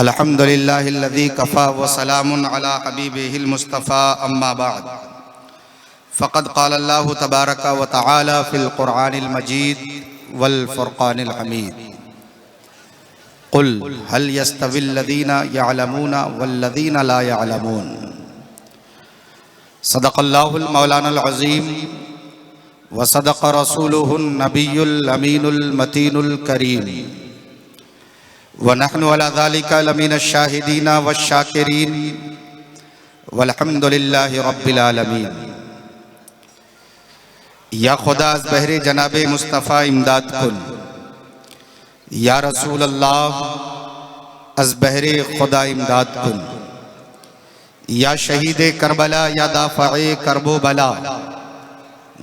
अल्हम्दुलिल्लाहिल्लज़ी Kaffa व सलामुन अला हबीबिहिल मुस्तफ़ा अम्मा बाद फ़क़द क़ालल्लाहु तबारक व तआला फ़िल क़ुरआनिल मजीद वल फ़ुरक़ानिल हमीद क़ुल हल यस्तविल्लज़ीना यअलमूना वल्लज़ीना ला यअलमून। सदक़ल्लाहुल मौलानाल अज़ीम व सदक़ रसूलुहुन नबियुल अमीनुल मतीनुल करीम व नहनु अला ज़ालिका लमिनश शाहिदीन वश्शाकिरीन वल्हम्दुलिल्लाहि रब्बिल आलमीन। या खुदा अज़ बहरे जनाबे मुस्तफ़ा इमदाद कुन, या रसूल अल्लाह अज़ बहरे खुदा इमदाद कुन, या शहीद करबला या दाफ़े करबो बला,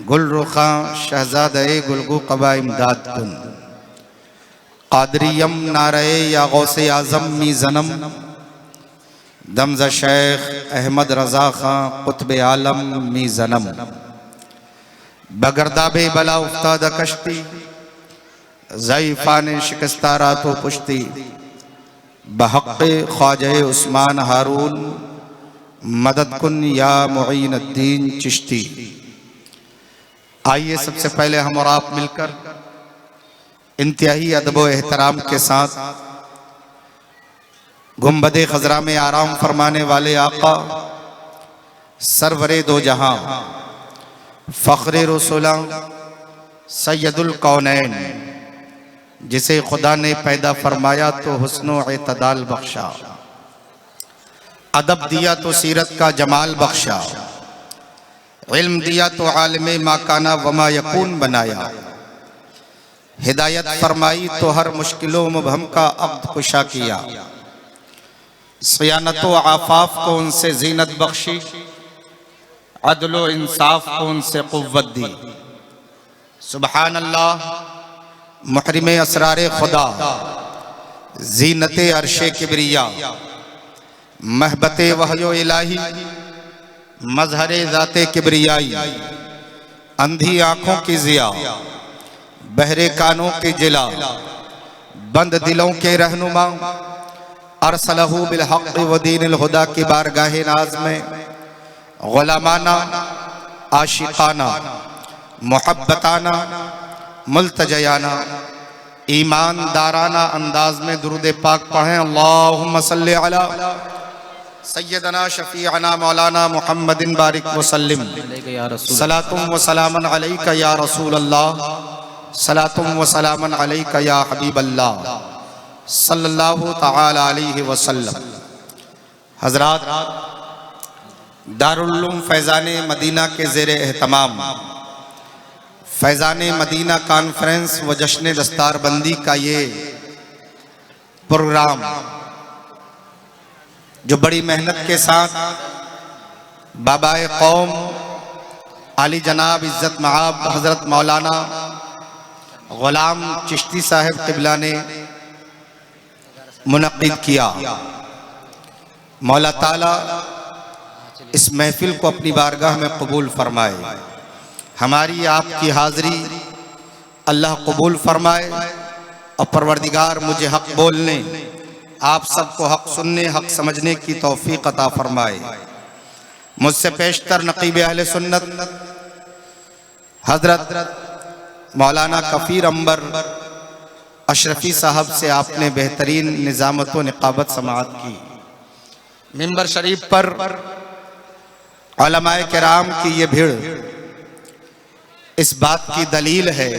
गुल रुखा शहज़ादे गुलगु कबा इमदाद कुन। क़ादरियम नारे या गौसे आज़म मी ज़नम, दमज़ शेख अहमद रज़ा खां क़ुत्ब आलम मी ज़नम। बगरदाबे बला उफ्ताद कश्ती, ज़ईफ़ान शिकस्तारा तो पुश्ती, बहक़्क़े ख्वाजे उस्मान हारून मदद कुन या मुईनुद्दीन चिश्ती। आइए सबसे पहले हम और आप मिलकर इंतहाई अदब व एहतराम के साथ गुंबदे खजरा में आराम फरमाने वाले आका सरवरे दो जहां फ़ख्रे रसूला सैयदुल कौनैन, जिसे खुदा ने पैदा फरमाया तो हुस्नो एतदाल बख्शा, अदब दिया तो सीरत का जमाल बख्शा, इल्म दिया तो आलिमे माकाना वमा यकून बनाया, हिदायत फरमाई तो हर मुश्किलों मुबहम का अब्द कुशा किया, सियानत व आफाफ को उनसे जीनत बख्शी, अदल व इंसाफ को उनसे कुव्वत दी। सुबहान अल्लाह मुहरिम असरारे खुदा, जीनत अर्शे किबरिया, महबते वहयो इलाही, मजहरे ज़ाते किबरियाई, अंधी आँखों की ज़िया, बहरे कानों के जिला, बंद दिलों के रहनुमा, अरसलहू बिल हक़्क़ व दीनिल हुदा की बारगाह नाज में गुलामाना आशिकाना मुहब्बताना मुल्तजयाना ईमानदाराना अंदाज में दुरूद पाक पढ़ें। अल्लाहुम्मा सल्लि अला सय्यदना शफीअना मौलाना मुहम्मदिन बारिक वसल्लिम, सलातुम व सलामन अलैका या रसूल अल्लाह, सलातुम व सलामन अलैका या हबीब अल्लाह सल्लल्लाहु तआला अलैहि वसल्लम। हज़रात, दारुल उलूम फैज़ाने मदीना के ज़ेरे एहतमाम फैज़ाने मदीना कॉन्फ्रेंस व जश्न दस्तारबंदी का ये प्रोग्राम जो बड़ी मेहनत के साथ बाबाए कौम आली जनाब इज़्ज़त मआब हज़रत मौलाना गुलाम चिश्ती साहब क़िबला ने मुनक़्क़िद किया। मौला ताला इस महफिल को अपनी बारगाह में कबूल फरमाए। हमारी आपकी हाज़री अल्लाह कबूल फरमाए और परवरदिगार मुझे हक़ बोलने, आप सबको हक़ सुनने, हक़ समझने की तौफ़ीक़ अता फरमाए। मुझसे पेशतर नक़ीब अहले सुन्नत हज़रत मौलाना कफ़ीर अंबर अशरफी साहब से आपने बेहतरीन निज़ामत व निक़ाबत समाअत की। मिंबर शरीफ पर उलमाए किराम की ये भीड़ इस बात की दलील है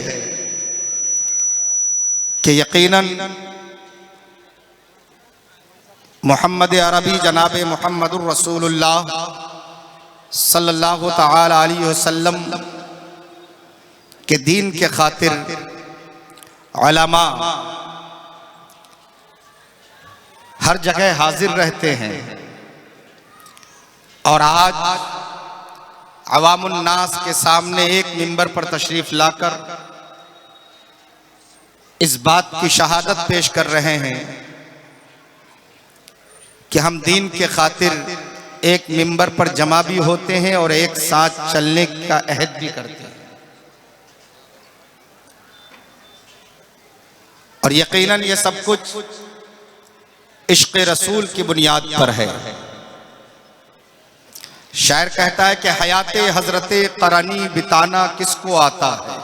कि यकीनन मोहम्मद अरबी जनाब मोहम्मदुर रसूलुल्लाह सल्लल्लाहु तआला अलैहि वसल्लम के दीन के खातिर उलमा हर जगह हाजिर रहते हैं और आज अवामुन नास के सामने एक मिंबर पर तशरीफ लाकर इस बात की शहादत पेश कर रहे हैं कि हम दीन के खातिर एक मिंबर पर जमा भी होते हैं और एक साथ चलने का अहद भी करते हैं। और यकीनन ये सब कुछ इश्क़ रसूल की बुनियाद पर है। शायर कहता है कि हयाते हजरते क़रानी बिताना किसको आता है,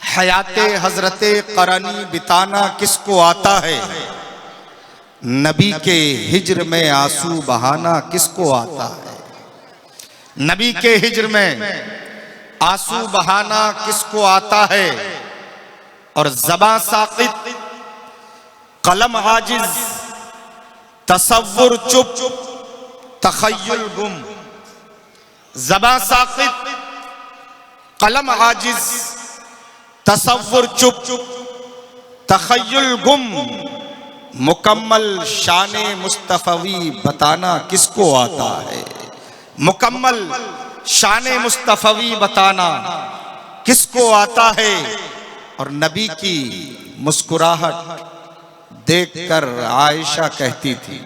हयाते हजरते क़रानी बिताना किसको आता है, नबी के हिज्र में आंसू बहाना किसको आता है, नबी के हिज्र में आंसू बहाना किसको आता है। और ज़बां साक़ित कलम आजिज तसव्वुर चुप तख़य्युल गुम, ज़बां साक़ित कलम आजिज तसव्वुर चुप तख़य्युल गुम, मुकम्मल शाने मुस्तफ़वी बताना किसको आता है, मुकम्मल शाने मुस्तफ़वी बताना किसको आता है। और नबी की मुस्कुराहट देखकर आयशा कहती थी,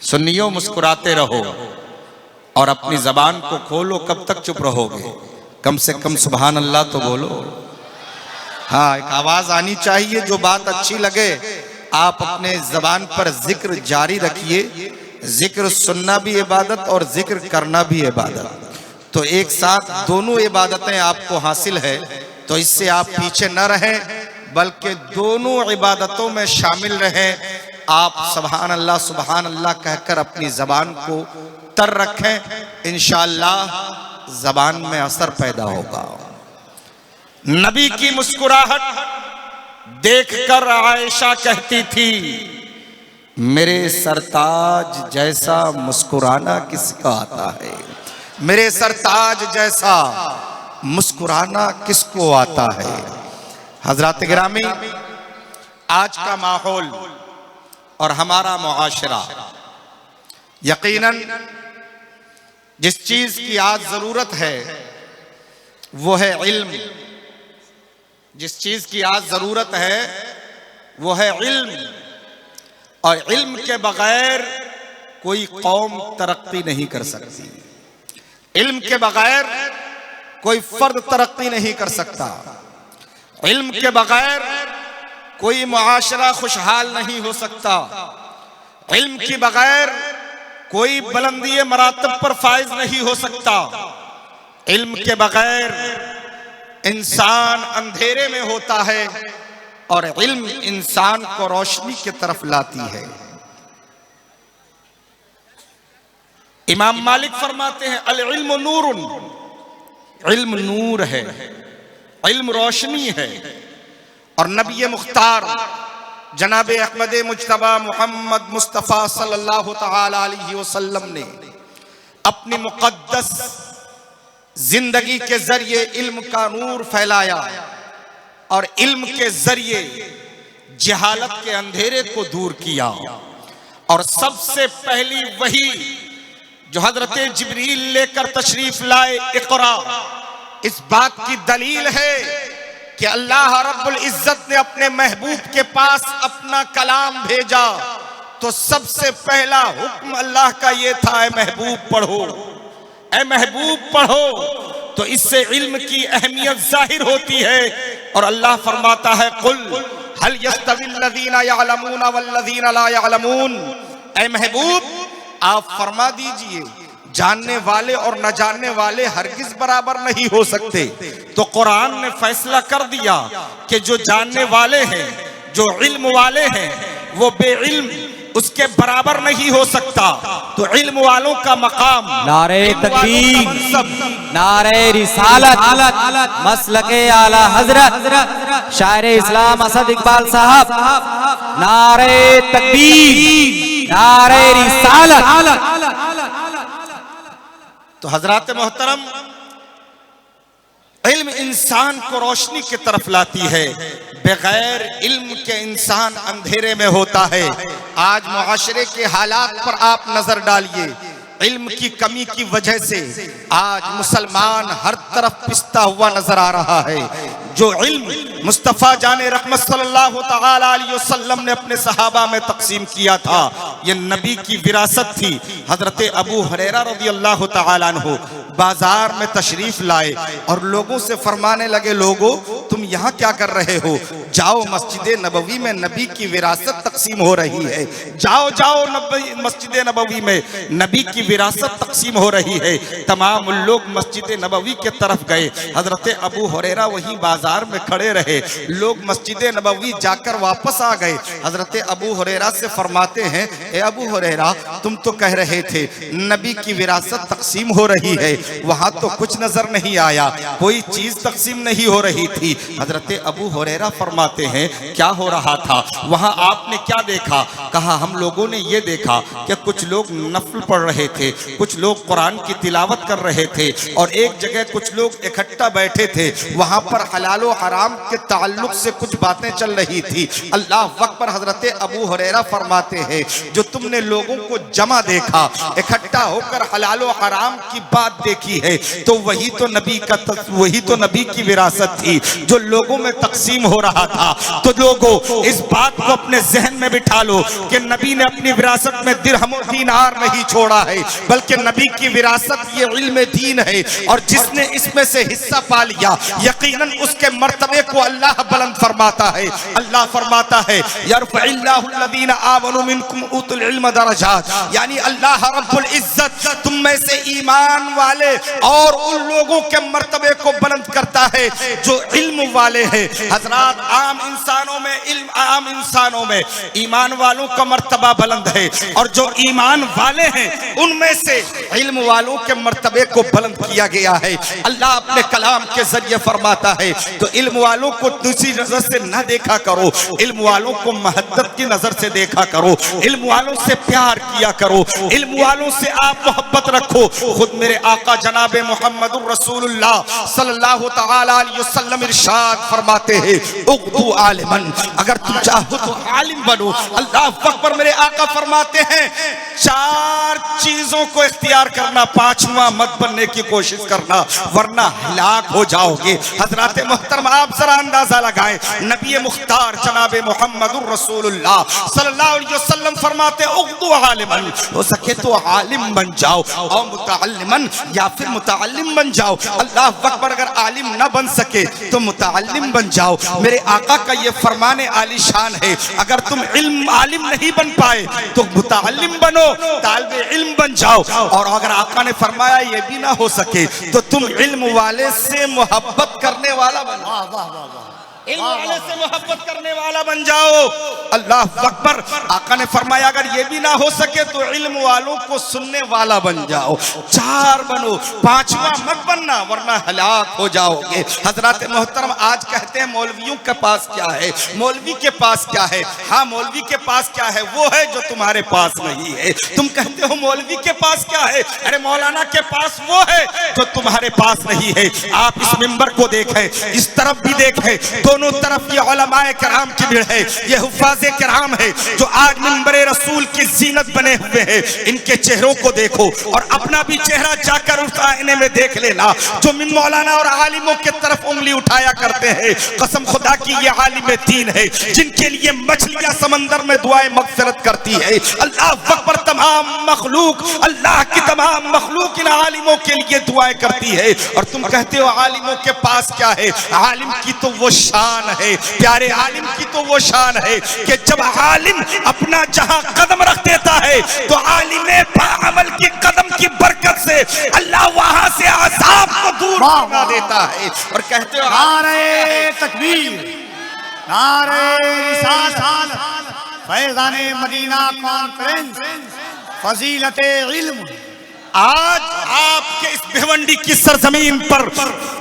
सुन्नियों मुस्कुराते रहो और अपनी जबान को खोलो, कब तक चुप रहोगे, कम से कम सुभान अल्लाह तो बोलो। हाँ, एक आवाज आनी चाहिए, जो बात अच्छी लगे आप अपने जबान पर जिक्र जारी रखिए। जिक्र सुनना भी इबादत और जिक्र करना भी इबादत, तो एक साथ दोनों इबादतें आपको हासिल है। तो इससे आप पीछे न रहें, बल्कि दोनों इबादतों में शामिल रहें। आप सुभान अल्लाह कहकर अपनी जबान को तर रखें, इंशाअल्लाह जबान में असर पैदा होगा। नबी की मुस्कुराहट देखकर आयशा कहती थी, मेरे सरताज जैसा मुस्कुराना किसका आता है, मेरे सरताज जैसा मुस्कुराना किसको आता है। हजरात गिरामी, आज का माहौल और हमारा मुआशरा, यकीनन जिस चीज की आज जरूरत है वो है इल्म, जिस चीज की आज जरूरत है वो है इल्म। और इल्म के बगैर कोई कौम तरक्की नहीं कर सकती, इल्म के बगैर कोई फर्द तरक्की नहीं कर सकता, इल्म के बगैर कोई मुआशरा खुशहाल नहीं हो सकता, इल्म के बगैर कोई बुलंदी मरातब पर फाइज नहीं हो सकता, इल्म के बगैर इंसान अंधेरे में होता है और इल्म इंसान को रोशनी की तरफ लाती है। इमाम मालिक फरमाते हैं, अल इल्म नूरुन, इल्म नूर है, इल्म रोशनी है। और नबी मुख्तार जनाब अहमद मुज्तबा मोहम्मद मुस्तफ़ा सल्लल्लाहु तआला अलैहि वसल्लम ने अपनी मुक़द्दस जिंदगी के जरिए इल्म का नूर फैलाया और इल्म के जरिए जहालत के अंधेरे को दूर किया। और सबसे पहली वही जो हजरत जिब्रील लेकर तशरीफ लाए, इक़रा, इस बात की दलील है कि अल्लाह रब्बुल इज्जत ने अपने महबूब के पास अपना कलाम भेजा तो सबसे पहला हुक्म अल्लाह का ये था, ए महबूब पढ़ो, ए महबूब पढ़ो। तो इससे इल्म की अहमियत जाहिर होती है। और अल्लाह फरमाता है, कुल हल यस्तविल्लज़ीना यअलमूना वल्लज़ीना ला यअलमून, ए महबूब आप फरमा दीजिए, जानने वाले और न जानने वाले हरगिज बराबर नहीं हो सकते। तो कुरान ने फैसला कर दिया कि जो जानने वाले हैं, जो इल्म वाले हैं, वो बेइल्म उसके बराबर नहीं हो सकता। तो इल्म वालों का मकाम, नारे तकबीर, नारे रिसालत, मसलके आला हजरत शायर इस्लाम असद इकबाल साहब, नारे तकबीर, नारे रिसालत। तो हजरात मोहतरम, इल्म इंसान को रोशनी की तरफ लाती है, बगैर इल्म के इंसान अंधेरे में होता है। आज मुआशरे के हालात पर आप नजर डालिए, इल्म की कमी की वजह से आज मुसलमान हर तरफ पिसता हुआ नजर आ रहा है। जो इल्म मुस्तफ़ा जाने रहमत सल्लल्लाहु तआला अलैहि वसल्लम ने अपने सहाबा में तकसीम किया था, ये नबी की विरासत थी। हजरत अबू हुरैरा रज़ियल्लाहु तआला अन्हु बाजार में तशरीफ लाए और लोगों से फरमाने लगे, लोगों तुम यहाँ क्या कर रहे हो? जाओ मस्जिद नबवी में नबी की विरासत तकसीम हो रही है। जाओ जाओ मस्जिद नबवी में नबी की विरासत तकसीम हो रही है। तमाम लोग मस्जिद नबवी के तरफ गए। हजरत अबू हुरैरा वहीं बाजार में खड़े रहे। लोग मस्जिद नबवी जाकर वापस आ गए। हजरत अबू हुरैरा से फरमाते हैं, ए अबू हुरैरा तुम तो कह रहे थे नबी की विरासत तकसीम हो रही है, वहां तो कुछ नजर नहीं आया, कोई चीज तकसीम नहीं हो रही थी। हजरत अबू हुरैरा फरमाते हैं, क्या हो रहा था वहां, आपने क्या देखा? कहा हम लोगों ने ये देखा कि कुछ लोग नफल पढ़ रहे थे, कुछ लोग कुरान की तिलावत कर रहे थे और एक जगह कुछ लोग इकट्ठा बैठे थे। वहां पर हलाल और हराम के ताल्लुक से कुछ बातें चल रही थी। अल्लाह अकबर। हजरत अबू हुरैरा फरमाते हैं, जो तुमने लोगों को जमा देखा, इकट्ठा होकर हलाल और हराम की बात देखी है, तो वही तो नबी की विरासत थी जो लोगों में तकसीम हो रहा था। तो लोगों इस बात को अपने जहन में बिठा लो कि नबी ने अपनी विरासत में दिरहम और दीनार नहीं छोड़ा है, बल्कि नबी की विरासत ये इल्म दीन है। और जिसने इसमें से हिस्सा पा लिया, यकीनन उसके मर्तबे को अल्लाह बुलंद फरमाता है। अल्लाह फरमाता है, यरफ़इल्लाहु अल्लज़ीना आमनू मिनकुम उतुल इल्म दरजात, यानी अल्लाह रब्बुल इज्जत तुम में से ईमान वाले और उन लोगों के मर्तबे को बुलंद करता है जो इल्म वाले हैं। हजरात, आम इंसानों में ईमान वालों का मर्तबा बुलंद है, और जो ईमान वाले हैं उनमें से इल्म वालों के मर्तबे को बुलंद किया गया है। अल्लाह अपने कलाम के जरिए फरमाता है, तो इल्म वालों को दूसरी नजर से न देखा करो, इल्म वालों को महब्बत की नजर से देखा करो, इल्म वालों से प्यार किया करो, इल्म वालों से आप मोहब्बत रखो। खुद मेरे आका जनाबे मुहम्मदुर रसूलुल्लाह सल्लल्लाहु तआला अलैहि वसल्लम इरशाद फरमाते हैं, उक़्दू आलिमन, अगर तुम चाहो तो आलिम बनो। अल्लाह अकबर। मेरे आका फरमाते हैं, चार चीजों को इख्तियार करना, पांचवा मत बनने की कोशिश करना, वरना हलाक हो जाओगे। हजरत मोहतरम, आप जरा अंदाजा लगाएं, नबी मुख्तार जनाबे मुहम्मदुर रसूलुल्लाह सल्लल्लाहु अलैहि वसल्लम फरमाते, उक़्दू आलिमन, हो सके तो आलिम बन जाओ, और मुतअल्लिमन, या फिर मुतअल्लिम बन जाओ। अल्लाह अकबर। अगर आलिम न बन सके तो मुतअल्लिम बन जाओ। मेरे आका का ये फरमाने आलीशान है, अगर तुम आलिम नहीं बन पाए तो मुतअल्लिम बनो, तालिबे इल्म बन जाओ। और अगर आका ने फरमाया ये भी ना हो सके तो तुम इल्म वाले से मोहब्बत करने वाला बनो, इल्म वाले से मोहब्बत करने वाला बन जाओ। अल्लाह अकबर। आका ने फरमाया अगर ये भी ना हो सके तो इल्म वालों को सुनने वाला बन जाओ। चार बनो, पांचवा मत बनना, वरना हलाक हो जाओगे। हजरत मोहतरम, आज कहते हैं मौलवियों के पास क्या है, मौलवी के पास क्या है? हाँ, मौलवी के पास क्या है? वो है जो तुम्हारे पास नहीं है। तुम कहते हो मौलवी के पास क्या है? अरे मौलाना के पास वो है जो तुम्हारे पास नहीं है। आप इस मिंबर को देखें, इस तरफ भी देखें, दोनों तरफ ये उलमाए किराम की भीड़ है, ये हुफ्फाज़े किराम है जो आज मिंबरे रसूल की जीनत बने हुए हैं। इनके चेहरों को देखो और अपना भी चेहरा जाकर उस आईने में देख लेना। जो मौलाना और आलिमों की तरफ उंगली उठाया करते हैं, कसम खुदा की ये आलिम दीन है जिनके लिए मछलियां समंदर में दुआएं मगफिरत करती है। अल्लाह अकबर। तमाम मखलूक, अल्लाह की तमाम मखलूक इन आलिमों के लिए दुआएं करती है, और तुम कहते हो आलिमों के पास क्या है? आलिम की तो वो शान है, प्यारे आलिम की तो वो शान है कि जब आलिम अपना जहां कदम रख देता है तो आलिम बाअमल की कदम की बरकत से अल्लाह वहां से अज़ाब को दूर करवा देता है। और कहते हो नारे तकबीर, नारे रिसालत, फैज़ाने मदीना कॉन्फ्रेंस, फजीलते इल्म। आज आपके इस भिवंडी की सरजमीन पर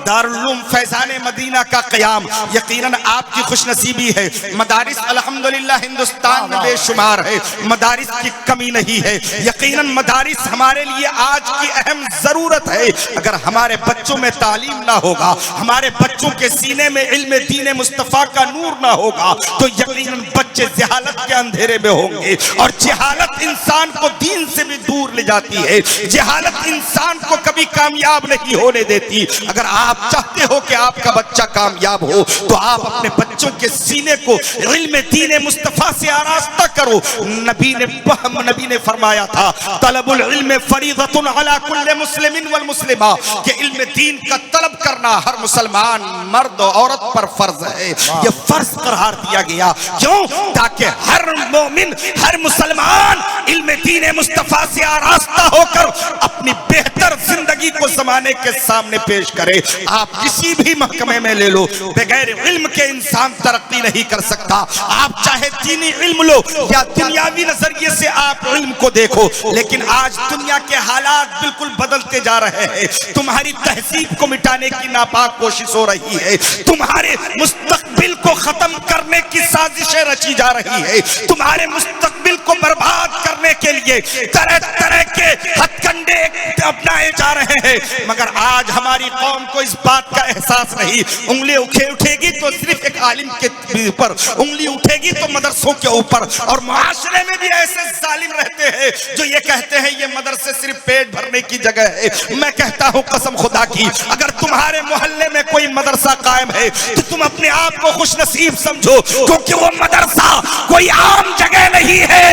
दारुल उलूम फैज़ाने मदीना का क़याम यकीनन आपकी खुशनसीबी है। मदारिस अल्हम्दुलिल्लाह हिंदुस्तान में बेशुमार है, मदारिस की कमी नहीं है। यकीनन मदारिस हमारे लिए आज की अहम ज़रूरत है। अगर हमारे बच्चों में तालीम ना होगा, हमारे बच्चों के सीने में इल्म दीन मुस्तफ़ा का नूर ना होगा, तो यकीनन बच्चे जहालत के अंधेरे में होंगे। और जहालत इंसान को दीन से भी दूर ले जाती है। जहालत इंसान को कभी कामयाब नहीं होने देती। अगर आप चाहते हो कि आपका बच्चा कामयाब हो तो आप अपने बच्चों के सीने को इल्म दीन मुस्तफा से आरास्ता करो। नबी ने फरमाया था तलबुल इल्म फरीदतुन अला कुल्ले मुस्लिमिन वल मुस्लिमा, कि इल्म दीन का तलब करना हर मुसलमान मर्द औरत पर फर्ज है। ये फर्ज करार दिया गया, क्यों? ताकि हर मोमिन हर मुसलमान इल्म दीन मुस्तफा से आरास्ता होकर अपनी बेहतर जिंदगी को जमाने के सामने पेश करे। आप किसी भी महकमे में ले लो, बगैर इल्म के इंसान तरक्की नहीं कर सकता। आप चाहे दीनी इल्म लो या दुनियावी नजरिए से आप इल्म को देखो, लेकिन आज दुनिया के हालात बिल्कुल बदलते जा रहे हैं। तुम्हारी तहजीब को मिटाने की नापाक कोशिश हो रही है, तुम्हारे मुस्तकबिल को खत्म करने की साजिशें रची जा रही है, तुम्हारे मुस्तकबिल को बर्बाद करने के लिए तरह तरह के हथकंडे अपनाए जा रहे हैं। मगर आज हमारी कौम को इस बात का एहसास नहीं। उंगली उठेगी तो सिर्फ एक आलिम के ऊपर, उंगली उठेगी तो मदरसों के ऊपर। और मुआशरे में भी ऐसे जालिम रहते हैं जो ये कहते हैं ये मदरसे सिर्फ पेट भरने की जगह है। मैं कहता हूं कसम खुदा की, अगर तुम्हारे मोहल्ले में कोई मदरसा कायम है तो तुम अपने आप को खुश नसीब समझो, क्योंकि वो मदरसा कोई आम जगह नहीं है,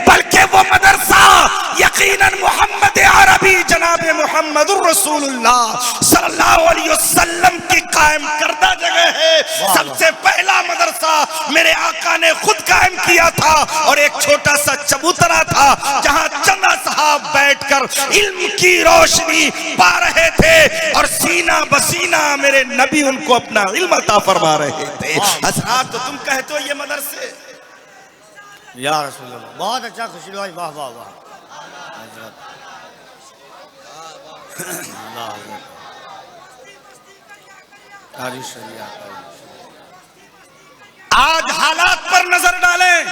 बल्कि वो मदरसा यकीनन मोहम्मद अरबी जनाब मुहम्मदुर रसूलुल्लाह सल्लल्लाहु अलैहि वसल्लम की कायम करदा जगह है। सबसे पहला मदरसा मेरे आका ने खुद कायम किया था, और एक छोटा सा चबूतरा था जहां चंदा साहब बैठकर इल्म की रोशनी पा रहे थे, और सीना बसीना मेरे नबी उनको अपना इल्म अता फरमा रहे थे। हजरात, तो तुम कहते हो ये मदरसे, या रसूल अल्लाह, बहुत अच्छा, खुशी भाई, वाह वाह वाह। आज हालात पर नजर डालें,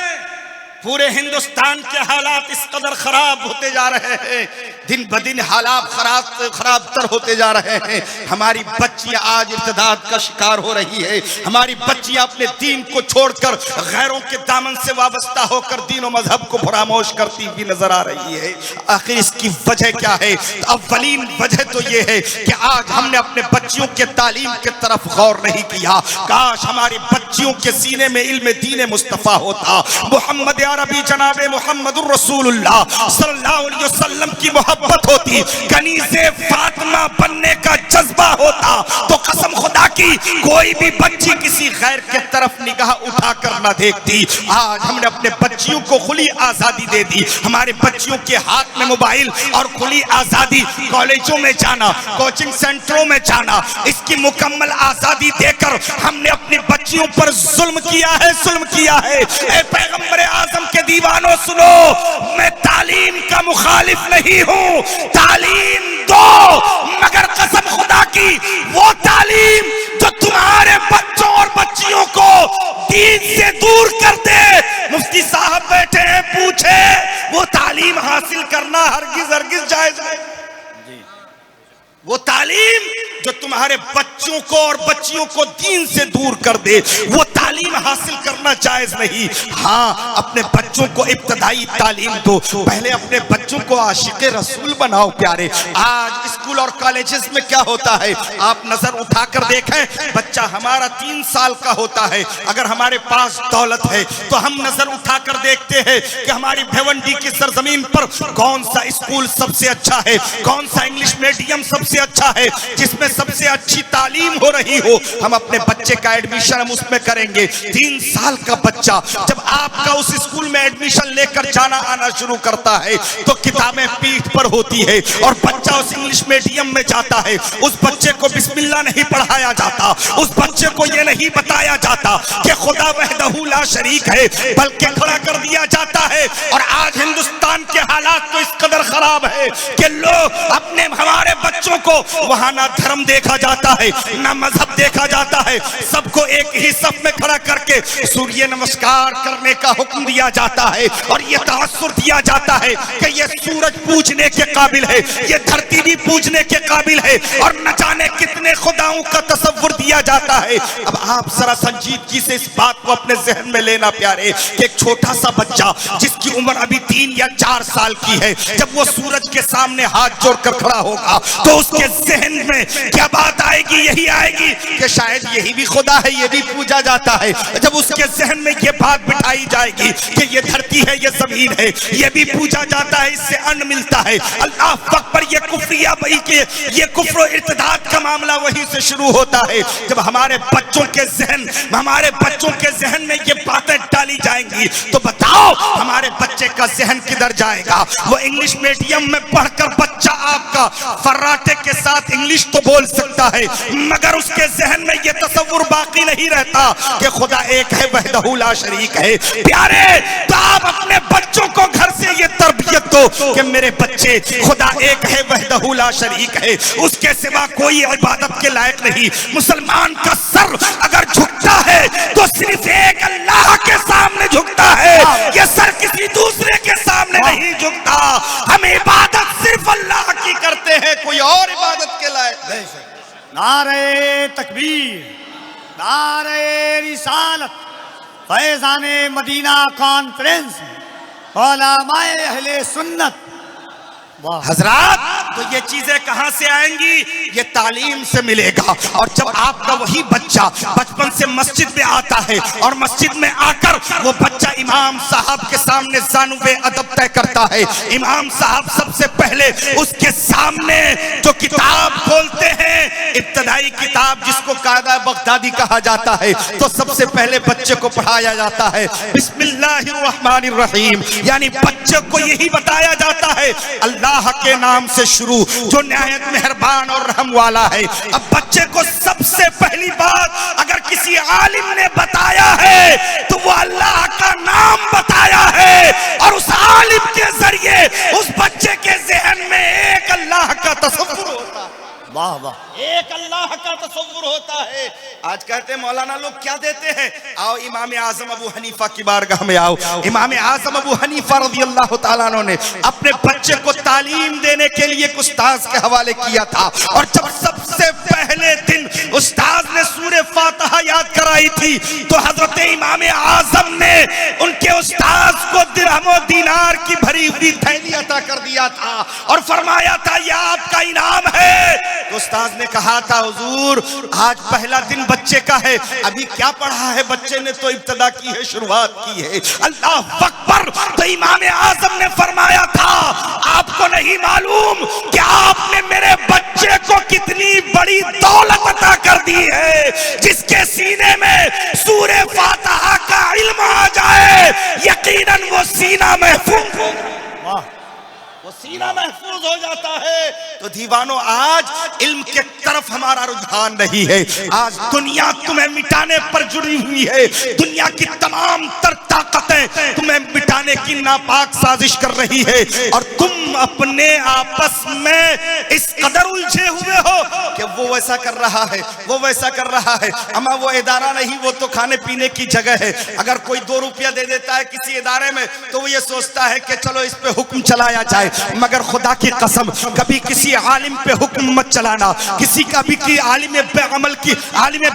पूरे हिंदुस्तान के हालात इस कदर खराब होते जा रहे हैं, दिन ब दिन हालात खराब तर होते जा रहे हैं। हमारी बच्चियां आज इर्तिदाद का शिकार हो रही है, हमारी बच्चियां अपने दीन को छोड़कर गैरों के दामन से वाबस्ता होकर दीन और मजहब को फरामोश करती हुई नजर आ रही है। आखिर इसकी वजह क्या है? तो अव्वलीन वजह तो ये है कि आज हमने अपने बच्चियों के तालीम के तरफ गौर नहीं किया। काश हमारी बच्चियों के सीने में इल्म दीन मुस्तफा होता, मोहम्मद अरबी जनाबे मुहम्मदुर रसूलुल्लाह सल्लल्लाहु अलैहि वसल्लम की मोहब्बत होती, कनीज़े फातिमा बनने का जज्बा होता, तो कसम खुदा की कोई भी बच्ची किसी गैर के तरफ निगाह उठाकर न देखती। आज हमने अपने बच्चियों को खुली आजादी दे दी, हमारे बच्चियों के हाथ में मोबाइल और खुली आजादी, कॉलेजों में जाना, कोचिंग सेंटरों में जाना, इसकी मुकम्मल आजादी देकर हमने अपनी बच्चियों पर जुल्म किया है, जुल्म किया है। ए पैगंबर आजम के दीवानों सुनो, मैं तालीम का मुखालिफ नहीं हूं, तालीम दो, मगर कसम खुदा की वो तालीम जो तुम्हारे बच्चों और बच्चियों को दीन से दूर कर दे। मुफ्ती साहब बैठे हैं, पूछे वो तालीम हासिल करना हरगिज हरगिज जायज है? वो तालीम जो तुम्हारे बच्चों को और बच्चियों को दीन से दूर कर दे, वो तालीम हासिल करना जायज नहीं। हाँ, अपने बच्चों को इब्तदाई तालीम दो, पहले अपने बच्चों को आशिक़े रसूल बनाओ प्यारे। आज स्कूल और कॉलेजेस में क्या होता है, आप नजर उठाकर देखें, बच्चा हमारा 3 साल का होता है, अगर हमारे पास दौलत है तो हम नजर उठाकर देखते हैं कि हमारी भिवंडी की सरजमीन पर कौन सा स्कूल सबसे अच्छा है, कौन सा इंग्लिश मीडियम सबसे अच्छा है, जिसमें सबसे अच्छी तालीम हो रही हो, हम अपने बच्चे का एडमिशन हम उसमें करेंगे। 3 साल का बच्चा जब आपका उस स्कूल में एडमिशन लेकर जाना आना शुरू करता है तो किताबें पीठ पर होती है, और बच्चा उस इंग्लिश मीडियम में जाता है, उस बच्चे को बिस्मिल्लाह नहीं पढ़ाया जाता, उस बच्चे को यह नहीं बताया जाता कि खुदा वहदहू ला शरीक है, बल्कि खड़ा कर दिया जाता है। और आज हिंदुस्तान के हालात तो इस कदर खराब है कि लोग अपने हमारे बच्चों को वहां ना धर्म देखा जाता है, ना मजहब देखा जाता है, सबको एक ही सफ में खड़ा खड़ा करके सूर्य नमस्कार करने का हुक्म दिया जाता है और ये तासुर दिया जाता है कि ये सूरज पूजने के काबिल है, ये धरती भी पूजने के काबिल है और न जाने कितने खुदाओं का तसव्वुर दिया जाता है। अब आप जरा संजीदगी से इस बात को अपने जहन में लेना प्यारे कि एक छोटा सा बच्चा जिसकी उम्र अभी 3 या 4 साल की है, जब वो सूरज के सामने हाथ जोड़कर खड़ा होगा तो उसके जहन में क्या बात आएगी? यही आएगी कि शायद यही भी खुदा है, ये भी पूजा जाता है। जब उसके जहन में ये बात बिठाई जाएगी कि ये धरती है, ये जमीन है, ये भी पूजा जाता है, इससे अन्न मिलता है, अल्लाह अकबर, ये कुफ्रिया भाई के ये कुफ्र और इर्तिदाद का मामला वहीं से शुरू होता है। जब हमारे बच्चों के जहन में ये बातें डाली जाएंगी तो बताओ हमारे बच्चे का जहन किधर जाएगा? वो इंग्लिश मीडियम में पढ़कर बच्चा आपका फर्राटे के साथ इंग्लिश तो बोल सकता है मगर उसके जहन में ये तसव्वुर बाकी नहीं रहता कि खुदा एक है, वहदहू ला शरीक है। प्यारे, तो आप अपने बच्चों को घर से ये तरबियत दो कि मेरे बच्चे खुदा एक है, वहदहू ला शरीक है, उसके सिवा कोई इबादत के लायक नहीं। मुसलमान का सर अगर झुकता है तो सिर्फ एक अल्लाह के सामने झुकता है, ये सर किसी दूसरे के सामने नहीं झुकता। हम इबादत सिर्फ अल्लाह की करते हैं, कोई और इबादत के लायक नहीं। नारे तकबीर, नारे रिसालत, फैज़ाने मदीना कॉन्फ्रेंस, उलमाए अहले सुन्नत। हजरात, तो ये चीजें कहां से आएंगी? ये तालीम से मिलेगा। और जब आपका वही बच्चा बचपन से मस्जिद में आता है और मस्जिद में आकर वो बच्चा इमाम साहब के सामने ज़ानुबे अदब तय करता है, इमाम साहब सबसे पहले उसके सामने जो किताब खोलते हैं, इब्तदाई किताब जिसको कायदा बगदादी कहा जाता है, तो सबसे पहले बच्चे को पढ़ाया जाता है बिस्मिल्लाहिर्रहमानिर्रहीम, यानी बच्चे को यही बताया जाता है अल्लाह के नाम से शुरू जो निहायत मेहरबान और रहम वाला है। अब बच्चे को सबसे पहली बात अगर किसी आलिम ने बताया है तो वो अल्लाह का नाम बताया है और उस आलिम के जरिए उस बच्चे के ज़हन में एक अल्लाह का तसव्वुर होता है। वाह वाह, एक अल्लाह का तसव्वुर होता है। आज कहते हैं मौलाना लोग क्या देते हैं, आओ इमाम आजम अबू हनीफा की बारगाह में आओ। इमाम आजम अबू हनीफा रज़ियल्लाहु ताला अन्हु ने अपने बच्चे को तालीम देने के लिए एक उस्ताद के हवाले किया था और जब सबसे पहले दिन उस्ताद ने सूरे फातिहा याद कराई थी तो हजरत इमाम आजम ने उनके उस्ताद को दिरहम और दीनार की भरी हुई थैली अता कर दिया था और फरमाया था यह आपका इनाम है। तो उस्ताद ने कहा था हुजूर आज पहला दिन बच्चे का है, अभी क्या पढ़ा है बच्चे ने, तो इब्तदा की है, शुरुआत की है। अल्लाह अकबर। तो इमाम आजम ने फरमाया था आपको नहीं मालूम कि आपने मेरे बच्चे को कितनी बड़ी दौलत अता कर दी है, जिसके सीने में सूरे फातिहा का इल्म आ जाए यकीनन वो सीना महफूज, वो सीना महफूज हो जाता है। तो दीवानों, आज इल्म के तरफ हमारा रुझान नहीं है। आज दुनिया तुम्हें मिटाने पर जुड़ी हुई है, दुनिया की तमाम तर ताकतें तुम्हें मिटाने की नापाक साजिश कर रही है और तुम अपने आपस में इस कदर उलझे हुए हो कि वो वैसा कर रहा है, वो वैसा कर रहा है। अमा वो इदारा नहीं, वो तो खाने पीने की जगह है। अगर कोई 2 रुपया दे देता है किसी इदारे में तो वो ये सोचता है कि चलो इस पे हुक्म चलाया जाए, मगर खुदा की कसम कभी किसी आलिम पे हुक्म मत चलाना, किसी का भी की आलिम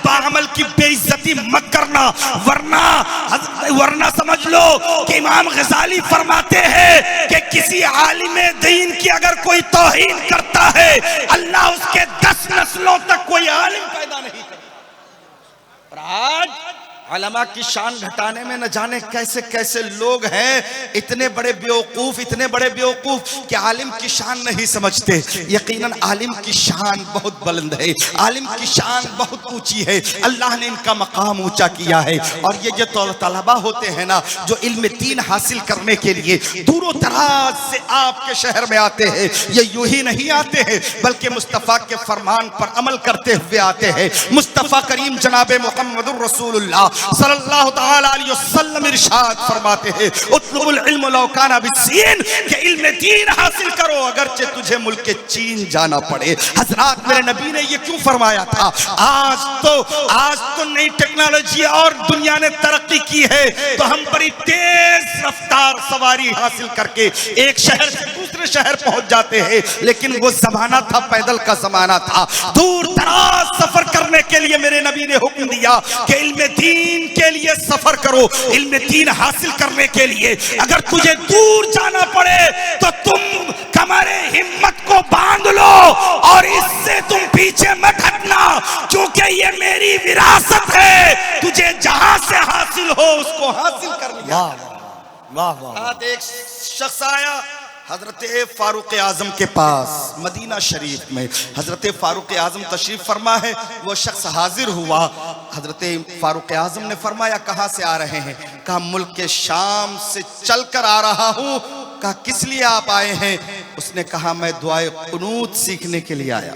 बाअमल की बेइज्जती मत करना, वरना समझ लो कि इमाम गजाली फरमाते हैं कि किसी आलिम दीन की अगर कोई तौहीन करता है अल्लाह उसके 10 नस्लों तक कोई आलिम पैदा नहीं करता। और आज उलमा की शान घटाने में न जाने कैसे कैसे लोग हैं, इतने बड़े बेवकूफ कि आलिम की शान नहीं समझते। यकीनन आलिम की शान बहुत बुलंद है, आलिम की शान बहुत ऊंची है, अल्लाह ने इनका मकाम ऊंचा किया है। और ये जो तलबा होते हैं ना, जो इल्म दीन हासिल करने के लिए दूरों दराज से आपके शहर में आते हैं, ये यूं ही नहीं आते हैं बल्कि मुस्तफ़ा के फरमान पर अमल करते हुए आते हैं। मुस्तफ़ा करीम जनाबे मुहम्मदुर रसूलुल्लाह सल्लल्लाहु तआला अलैहि वसल्लम इरशाद फरमाते हैं, उतलुबुल इल्म लौ काना बिस्सीन, कि इल्म दीन हासिल करो अगरचे तुझे मुल्क के चीन जाना पड़े। हजरात मेरे नबी ने ये क्यों फरमाया था? आज तो नई टेक्नोलॉजी और दुनिया ने तरक्की की है, तो हम बड़ी तेज रफ्तार सवारी हासिल करके एक शहर से दूसरे शहर पहुंच जाते हैं, लेकिन वो जमाना था, पैदल का जमाना था। दूर दराज सफर करने के लिए मेरे नबी ने हुक्म दिया कि इल्म दीन के लिए सफर करो। इल्म दीन हासिल करने के लिए अगर तुझे दूर जाना पड़े तो तुम कमरे हिम्मत को बांध लो और इससे तुम पीछे मत हटना, क्योंकि ये मेरी विरासत है। तुझे जहां से हासिल हो उसको हासिल कर लिया। वाह वाह। एक शख्स आया हजरत फारूक आजम के पास मदीना शरीफ में। हजरत फारूक आजम तशरीफ फरमा है, वो शख्स हाजिर हुआ। हजरत फारूक आजम ने फरमाया, कहाँ से आ रहे हैं? कहा, मुल्क के शाम से चलकर आ रहा हूँ। कहा, किस लिए आप आए हैं? उसने कहा, मैं दुआए कुनूत सीखने के लिए आया।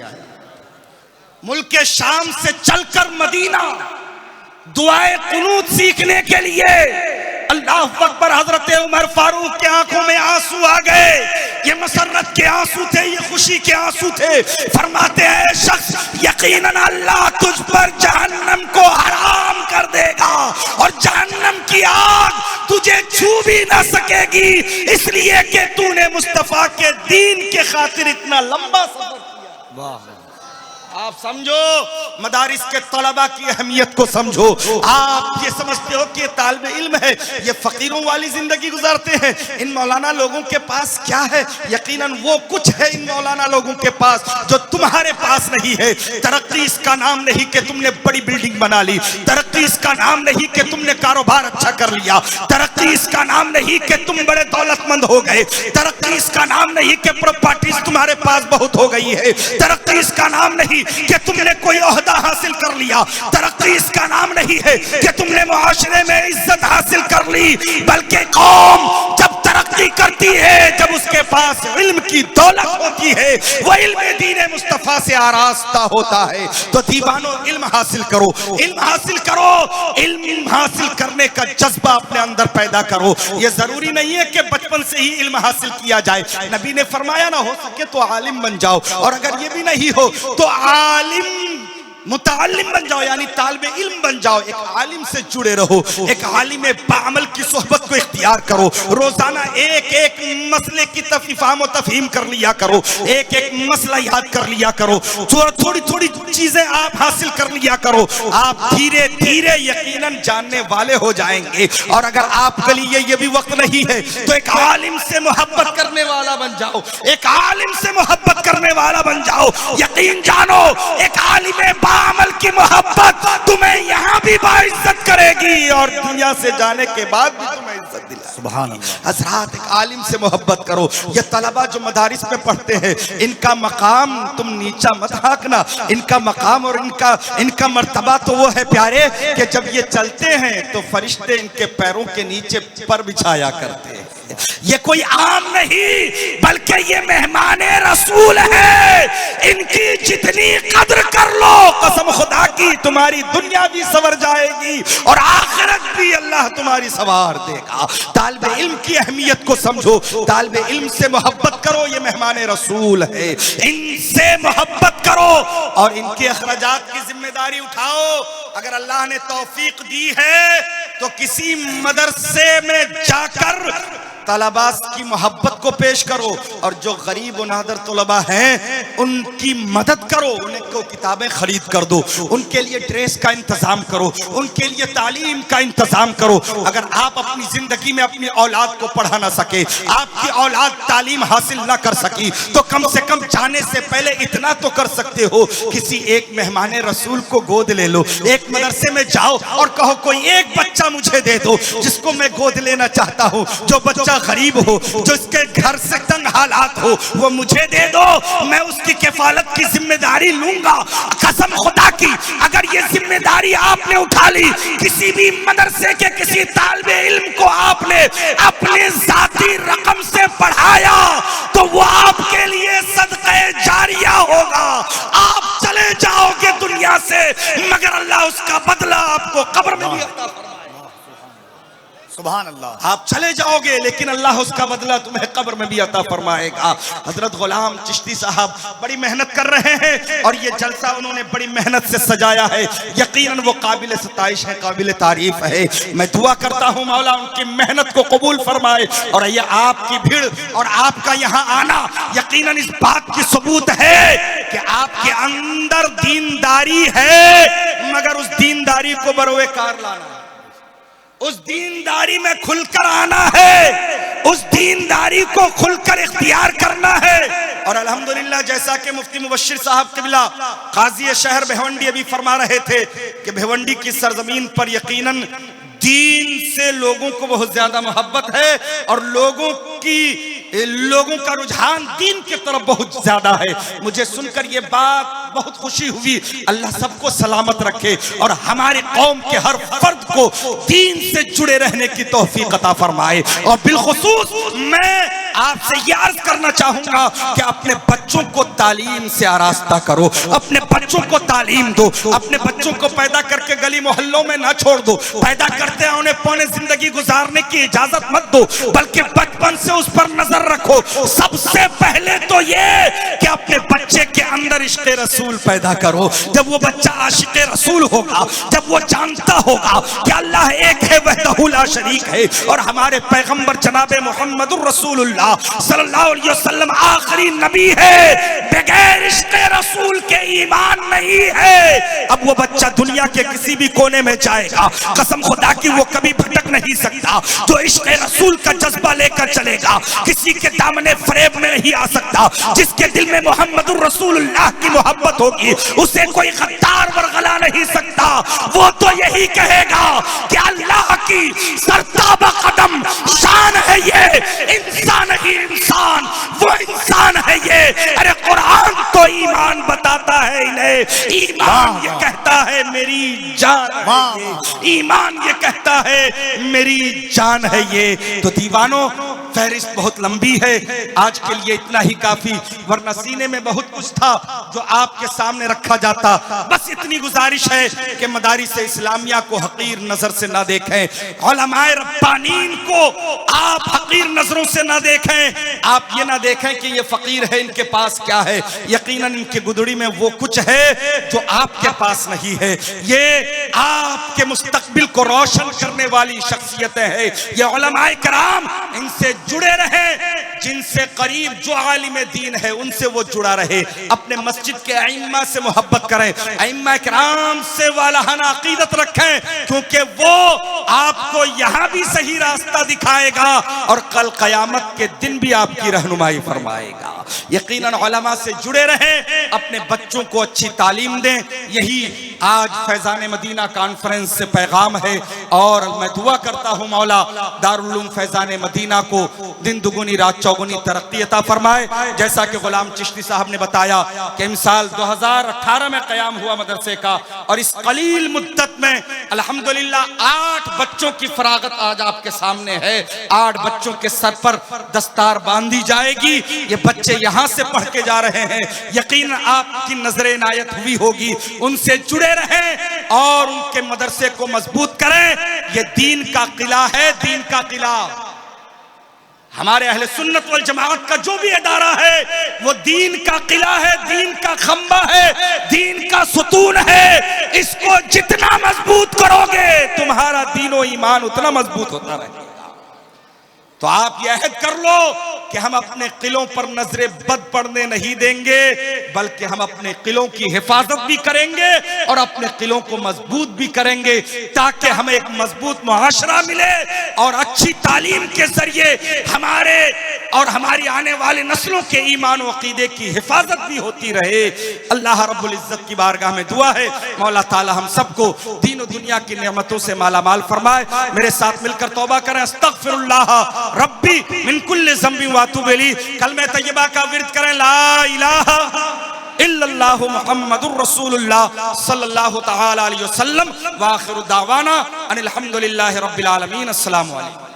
मुल्क के शाम से चलकर मदीना दुआए कुनूत सीखने के लिए। अल्लाह अकबर। हजरत उमर फारूक के आंखों में आंसू आ गए। ये मसरत के आंसू थे, ये खुशी के आंसू थे। फरमाते हैं, शख्स यकीनन अल्लाह तुझ पर जहन्नम को हराम कर देगा और जहन्नम की आग तुझे छू भी ना सकेगी, इसलिए कि तूने मुस्तफा के दीन के खातिर इतना लंबा सफर किया। वाह। आप समझो, मदारिस के तलबा की अहमियत को समझो। आप ये समझते हो कि ये तालिब इल्म है, ये फकीरों वाली जिंदगी गुजारते हैं। इन मौलाना लोगों के पास क्या है? यकीनन वो कुछ है इन मौलाना लोगों के पास जो तुम्हारे पास नहीं है। तरक्की इसका नाम नहीं कि तुमने बड़ी बिल्डिंग बना ली, तरक्की इसका नाम नहीं कि तुमने कारोबार अच्छा कर लिया, तरक्की इसका नाम नहीं कि तुम बड़े दौलतमंद हो गए, तरक्की इसका नाम नहीं कि प्रॉपर्टीज तुम्हारे पास बहुत हो गई है, तरक्की इसका नाम नहीं कि तुमने कोई ओहदा हासिल कर लिया, तरक्की इसका नाम नहीं है कि तुमने मुआशरे में इज्जत हासिल कर ली, बल्कि कौम जब तरक्की करती है जब उसके पास इल्म की दौलत होती है, वो इल्म दीन मुस्तफा से आरास्ता होता है। तो दीवानो इल्म हासिल करो, इल्म हासिल करो, इल्म हासिल करने का जज्बा अपने अंदर पैदा करो। ये जरूरी नहीं है कि बचपन से ही इल्म हासिल किया जाए। नबी ने फरमाया, ना हो सके तो आलिम बन जाओ, और अगर ये भी नहीं हो तो आलिम मुताल्लिम बन जाओ, यानी तालिबे इल्म बन जाओ। एक आलिम से जुड़े रहो, एक आलिम बाअमल की सोहबत को इख्तियार करो। रोजाना एक एक मसले की तफहीम व तफहीम कर लिया करो, एक एक मसला याद कर लिया करो, थोड़ी थोड़ी चीजें आप हासिल कर लिया करो। आप धीरे धीरे यकीनन जानने वाले हो जाएंगे। और अगर आपके लिए ये भी वक्त नहीं है तो एक आलिम से मोहब्बत करने वाला बन जाओ, एक आलिम से मोहब्बत करने वाला बन जाओ। यकीन जानो, एक आलिम अमल की मोहब्बत तुम्हें यहाँ भी बाइज्जत करेगी और दुनिया से जाने के बाद भी तुम्हें इज्जत दिलाएगी। सुभान अल्लाह। हज़रात, एक आलिम से मोहब्बत करो। ये तलबा जो मदारिस में पढ़ते हैं, इनका मकाम तुम नीचा मत हाँकना। इनका मकाम और इनका मर्तबा तो वो है प्यारे कि जब ये चलते हैं तो फरिश्ते इनके पैरों के नीचे पर बिछाया करते हैं। ये कोई आम नहीं, बल्कि ये मेहमाने रसूल है। इनकी जितनी कद्र कर लो, कसम खुदा की तुम्हारी दुनिया भी सवर जाएगी और आखिरत भी अल्लाह तुम्हारी सवार देगा। तालिब इल्म की अहमियत को समझो, तालिब इल्म से मोहब्बत करो। ये मेहमाने रसूल है, इनसे मोहब्बत करो और इनके अखराजात की जिम्मेदारी उठाओ। अगर अल्लाह ने तौफीक दी है तो किसी मदरसे में जाकर तलबास की मोहब्बत को पेश करो, और जो गरीब व नादर तलबा हैं उनकी मदद करो, उनको किताबें खरीद कर दो, उनके लिए ड्रेस का इंतजाम करो, उनके लिए तालीम का इंतजाम करो। अगर आप अपनी जिंदगी में अपनी औलाद को पढ़ा ना सके, आपकी औलाद तालीम हासिल ना कर सकी, तो कम से कम जाने से पहले इतना तो कर सकते हो, किसी एक मेहमाने रसूल को गोद ले लो। एक मदरसे में जाओ और कहो कोई एक बच्चा मुझे दे दो जिसको मैं गोद लेना चाहता हूँ, जो बच्चा गरीब हो, जो इसके घर से तंग हालात हो, वो मुझे दे दो, मैं उसकी किफालत की जिम्मेदारी लूंगा। कसम खुदा की, अगर ये जिम्मेदारी आपने उठा ली, किसी भी मदरसे के किसी तालिबे इल्म को आपने अपने जाती रकम से पढ़ाया तो वो आपके लिए सदक़े जारिया होगा। आप चले जाओगे दुनिया से, मगर अल्लाह उसका बदला आपको कब्र में भी अता फरमाएगा। सुभान अल्लाह। आप चले जाओगे लेकिन अल्लाह उसका बदला तुम्हें कब्र में भी अता फरमाएगा। हजरत गुलाम चिश्ती साहब बड़ी मेहनत कर रहे हैं और ये जलसा उन्होंने बड़ी मेहनत से सजाया है। यकीनन वो काबिल सताइश है, काबिल तारीफ है। मैं दुआ करता हूँ मौला उनकी मेहनत को कबूल फरमाए। और ये आपकी भीड़ और आपका यहाँ आना यकीनन इस बात की सबूत है कि आपके अंदर दीनदारी है, मगर उस दीनदारी को बरोए कार लाना है, उस दीनदारी में खुलकर आना है, उस दीनदारी को खुलकर इख्तियार करना है। और अल्हम्दुलिल्लाह जैसा कि मुफ्ती मुबश्शिर साहब किबला काजी शहर भिवंडी अभी फरमा रहे थे कि भिवंडी की सरजमीन पर यकीनन दीन से लोगों को बहुत ज्यादा मोहब्बत है और लोगों का रुझान दीन की तरफ बहुत ज्यादा है। मुझे सुनकर ये बात बहुत खुशी हुई। अल्लाह सबको सलामत रखे और हमारे कौम के हर फर्द को दीन से जुड़े रहने की तौफीक अता फरमाए। और बिलखुसूस मैं आपसे ये अर्ज करना चाहूंगा कि अपने बच्चों को तालीम से आरास्ता करो, अपने बच्चों को तालीम दो, अपने बच्चों को पैदा करके गली मोहल्लों में ना छोड़ दो, पैदा करते उन्हें पौने जिंदगी गुजारने की इजाजत मत दो, बल्कि बचपन से उस पर नजर रखो। सबसे पहले तो ये कि अपने बच्चे के अंदर इश्क़ रसूल पैदा करो। जब वो बच्चा आशिक़ रसूल होगा, जब वो जानता होगा कि अल्लाह एक है, वहदहू ला शरीक है और हमारे पैगंबर जनाबे मुहम्मदुर रसूलुल्लाह सल्लल्लाहु अलैहि वसल्लम आखिरी नबी है, बगैर इश्क़ रसूल के ईमान नहीं है। अब वो बच्चा दुनिया के किसी भी कोने में जाएगा, कसम खुदा की वो कभी भटक नहीं सकता। जो इश्क़ रसूल का जज्बा लेकर चलेगा किसी के दामने फरेब में नहीं आ सकता। जिसके दिल में मुहम्मदुर रसूलुल्लाह की मोहब्बत होगी उसे कोई गद्दार वरगला नहीं सकता। वो तो यही कहेगा कि अल्लाह की सरताबा कदम शान है ये, इंसान ही इंसान, वो इंसान है ये। अरे कुरान तो ईमान बताता है इन्हें, ईमान ये कहता है मेरी जान है ये, ईमान ये कहता है मेरी जान है ये। तो दीवानों फहरिस्त बहुत लंबी है, आज के लिए इतना ही काफी, वरना सीने में बहुत कुछ था जो आपके सामने रखा जाता। बस इतनी गुजारिश है कि मदारिस इस्लामिया को हकीर नजर से ना देखें, उलमाए रब्बानीन को आप हकीर नजरों से ना देखें। आप ये ना देखें कि ये फकीर है, इनके पास क्या है, यकीनन इनके गुदड़ी में वो कुछ है जो आपके पास नहीं है। ये आपके मुस्तकबिल को रोशन करने वाली शख्सियतें हैं। ये उलमाए कराम, इनसे जुड़े रहे, जिनसे करीब जो आलिम दीन है उनसे वो जुड़ा रहे। अपने मस्जिद के अइम्मा से मोहब्बत करें, अइम्मा किराम से वालाहाना अकीदत रखें, क्योंकि वो आपको यहाँ भी सही रास्ता दिखाएगा और कल क़यामत के दिन भी आपकी रहनुमाई फरमाएगा। यकीनन उलमा से जुड़े रहें, अपने बच्चों को अच्छी तालीम दें। यही आज फैज़ान मदीना कॉन्फ्रेंस से पैगाम है और मैं दुआ करता हूँ मौला दारुल उलूम फैज़ान मदीना को दिन दुगुनी रात चौगुनी तरक्की अता फरमाए। जैसा कि गुलाम चिश्ती साहब ने बताया कि इमसाल 2018 में क़याम हुआ मदरसे का और इस कलील मुद्दत में अल्हम्दुलिल्लाह 8 बच्चों की फरागत आज आपके सामने है। 8 बच्चों के सर पर दस्तार बांधी जाएगी। ये बच्चे यहाँ से पढ़ के जा रहे हैं, यकीन आपकी नजर इनायत हुई होगी। उनसे जुड़े रहें और उनके मदरसे को मजबूत करें। ये दीन का किला है, दीन का किला। हमारे अहले सुन्नत वल जमाअत का जो भी इदारा है वो दीन का किला है, दीन का खंबा है, दीन का सुतून है। इसको जितना मजबूत करोगे तुम्हारा दीन और ईमान उतना मजबूत होता रहेगा। तो आप यह अहद कर लो कि हम अपने किलों पर नजरे बद पड़ने नहीं देंगे, बल्कि हम अपने किलों की हिफाजत भी करेंगे और अपने किलों को मजबूत भी करेंगे, ताकि हमें एक मजबूत मुआशरा मिले और अच्छी तालीम के जरिए हमारे और हमारी आने वाले नस्लों के ईमान व अकीदे की हिफाजत भी होती रहे। अल्लाह रब्बुल इज्जत की बारगाह में दुआ है मौला ताला हम सबको दीन और दुनिया की नेमतों से मालामाल फरमाए। मेरे साथ मिलकर तौबा करें, अस्तगफिरुल्लाह रब्बी मिन कुल्लि ज़ंबि व अतूबु इलैहि। कलमे तय्यबा का विर्द करें, ला इलाहा इल्लल्लाहु मुहम्मदुर रसूलुल्लाह सल्लल्लाहु तआला अलैहि वसल्लम। व आखिरु दावाना अनिल हम्दुलिल्लाहि रब्बिल आलमीन। अस्सलामु अलैकुम।